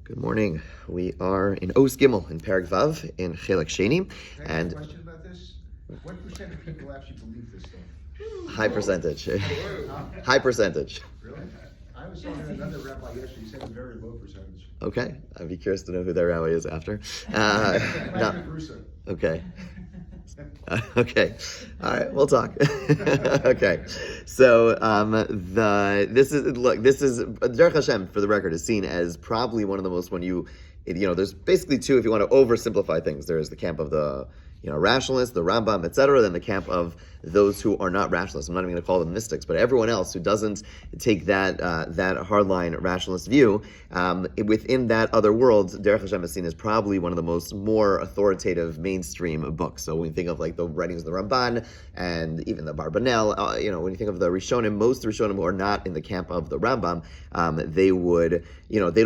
Good morning. We are in Os Gimel in Perek Vav in Chelek Sheni, and and a question about this: what percent of people actually believe this stuff? high percentage. High percentage. Really? I was talking to another rabbi yesterday. He said a very low percentage. Okay, I'd be curious to know who that rabbi is after. Okay. Okay. All right, we'll talk. Okay. So this is Derech Hashem, for the record, is seen as probably one of the most, there's basically two, if you want to oversimplify things. There's the camp of the rationalists, the Rambam, etc., then the camp of those who are not rationalists. I'm not even going to call them mystics, but everyone else who doesn't take that hardline rationalist view, within that other world, Derech Hashem is seen as probably one of the more authoritative mainstream books. So when you think of like the writings of the Ramban and even the Barbanel, when you think of the Rishonim, most Rishonim who are not in the camp of the Rambam, they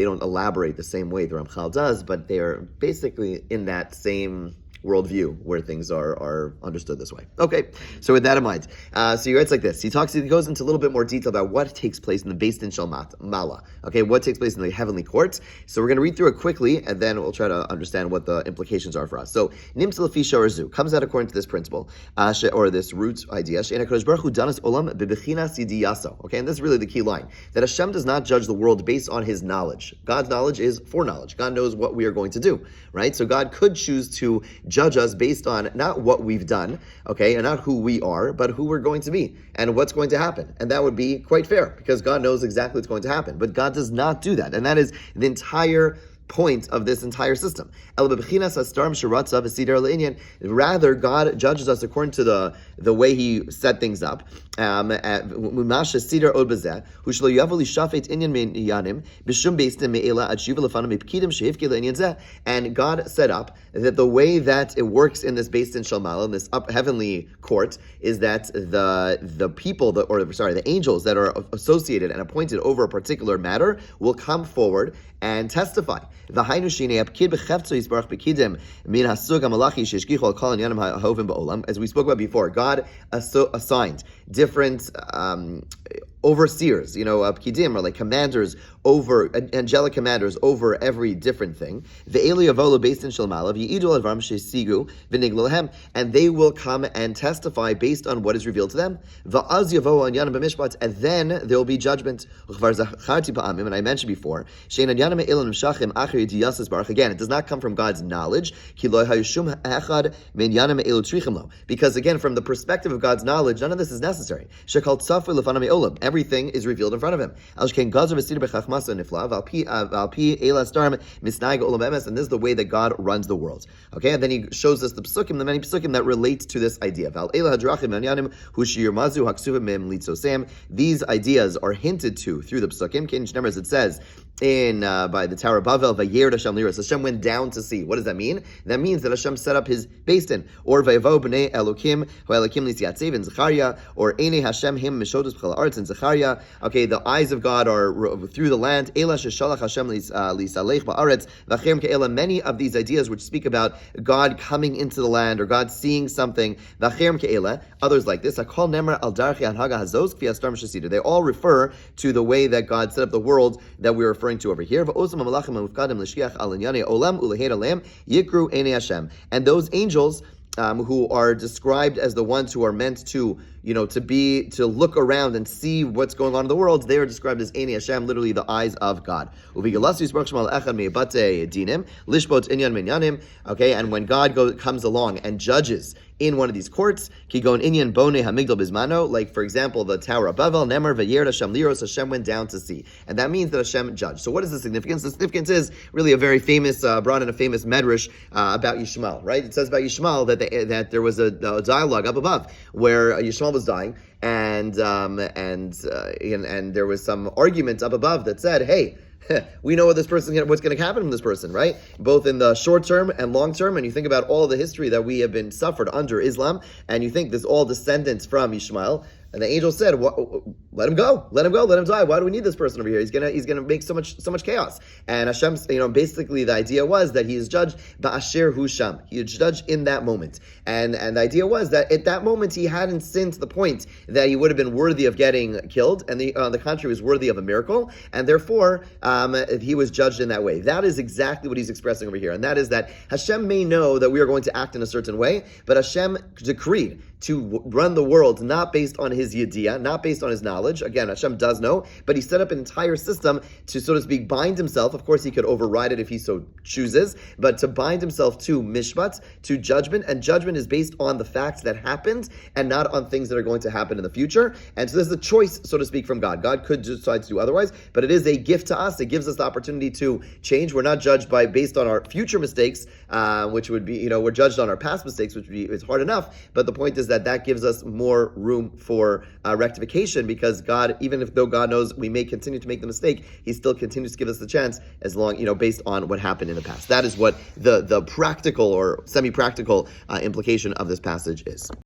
don't elaborate the same way the Ramchal does, but they are basically in that same worldview where things are understood this way. Okay, so with that in mind, so he writes like this. He goes into a little bit more detail about what takes place in the Beis Din Shel Mala. Okay, what takes place in the heavenly courts. So we're going to read through it quickly, and then we'll try to understand what the implications are for us. So Nimtza Lefi Shorzu comes out according to this principle, or this root idea. She'en HaKadosh Baruch Hu danas olam bebechinas yidiyaso. Okay, and this is really the key line, that Hashem does not judge the world based on His knowledge. God's knowledge is foreknowledge. God knows what we are going to do, right? So God could choose to judge us based on not what we've done, okay, and not who we are, but who we're going to be and what's going to happen. And that would be quite fair because God knows exactly what's going to happen. But God does not do that. And that is the entire point of this entire system. Rather, God judges us according to the way He set things up. And God set up that the way that it works in this Beis Din Shel Mala, in this heavenly court, is that the angels that are associated and appointed over a particular matter will come forward and testify. As we spoke about before, God assigned different overseers, pkidim, or like commanders over, angelic commanders over every different thing. And they will come and testify based on what is revealed to them. And then there will be judgment. And I mentioned before, again, it does not come from God's knowledge, because again, from the perspective of God's knowledge, none of this is necessary. Everything is revealed in front of Him. And this is the way that God runs the world. Okay, and then He shows us the many psukim that relate to this idea. These ideas are hinted to through the psukim. As it says by the Tower of Babel, Hashem went down to see. What does that mean? That means that Hashem set up His Beis Din, or Vayavo b'nei Elokim Elokim Lisiyatzev in Zechariah, or Einei Hashem him Mishodos b'chol haaretz in Zechariah. Okay, the eyes of God are through the land. Ela sheshalach Hashem lisalech ba'aretz v'achem ke'ela. Many of these ideas which speak about God coming into the land or God seeing something. V'achem ke'ela. Others like this. Hakol nemer al darchi hanhaga hazos k'fi astar mishasider. They all refer to the way that God set up the world that we're referring to over here. And those angels who are described as the ones who are meant to look around and see what's going on in the world, they are described as Einei Hashem, literally the eyes of God. Okay, and when God comes along and judges in one of these courts, like for example the Tower of Babel, Nemar v'yer Hashem liros, Hashem went down to see, and that means that Hashem judged. So what is the significance? The significance is really a very famous, brought in a famous medrash about Yishmael. Right? It says about Yishmael that there was a dialogue up above where Yishmael was dying, and there was some argument up above that said, "Hey, we know what's going to happen to this person, right? Both in the short term and long term, and you think about all the history that we have been suffered under Islam, and you think this all descendants from Ishmael, And the angel said, let him go, let him go, let him die. Why do we need this person over here? He's gonna make so much chaos. And Hashem, basically the idea was that he is judged ba'asher hu sham. He is judged in that moment. And the idea was that at that moment he hadn't sinned to the point that he would have been worthy of getting killed, and on the contrary was worthy of a miracle, and therefore he was judged in that way. That is exactly what he's expressing over here, and that is that Hashem may know that we are going to act in a certain way, but Hashem decreed to run the world not based on his yediyah, not based on his knowledge. Again, Hashem does know, but he set up an entire system to, so to speak, bind himself. Of course, he could override it if he so chooses, but to bind himself to mishpat, to judgment, and judgment is based on the facts that happened and not on things that are going to happen in the future. And so this is a choice, so to speak, from God. God could decide to do otherwise, but it is a gift to us. It gives us the opportunity to change. We're not judged based on our future mistakes, which would be, we're judged on our past mistakes, which is hard enough. But the point is that gives us more room for rectification, because God, even though God knows we may continue to make the mistake, he still continues to give us the chance as long, based on what happened in the past. That is what the practical or semi-practical implication of this passage is.